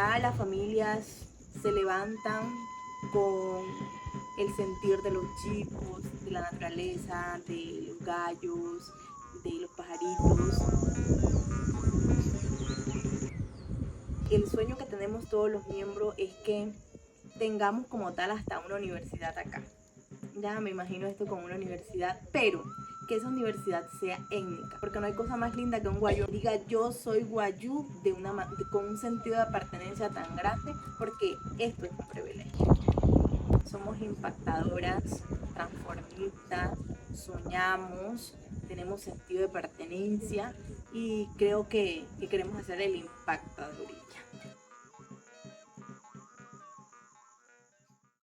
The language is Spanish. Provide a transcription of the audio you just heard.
acá las familias se levantan con el sentir de los chicos, de la naturaleza, de los gallos, de los pajaritos. El sueño que tenemos todos los miembros es que tengamos como tal hasta una universidad acá. Ya me imagino esto como una universidad, pero que esa universidad sea étnica, porque no hay cosa más linda que un guayú diga yo soy guayú con un sentido de pertenencia tan grande, porque esto es un privilegio. Somos impactadoras, transformistas, soñamos, tenemos sentido de pertenencia y creo que queremos hacer el impacto ahorita.